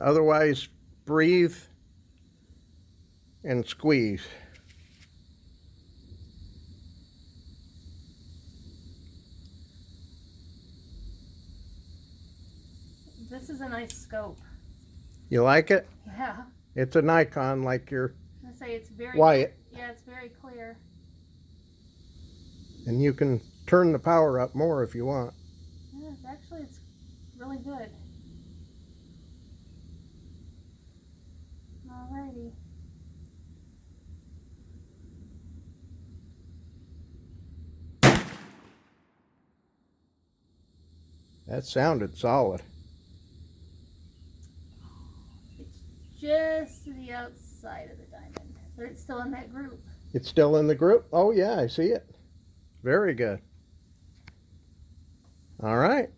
Otherwise, breathe and squeeze. This is a nice scope. You like it? Yeah. It's a Nikon, like your I say it's very Wyatt. Yeah, it's very clear. And you can turn the power up more if you want. Yeah, it's really good. Alrighty. That sounded solid. It's just to the outside of the diamond, but it's still in that group. It's still in the group? Oh yeah, I see it. Very good. All right.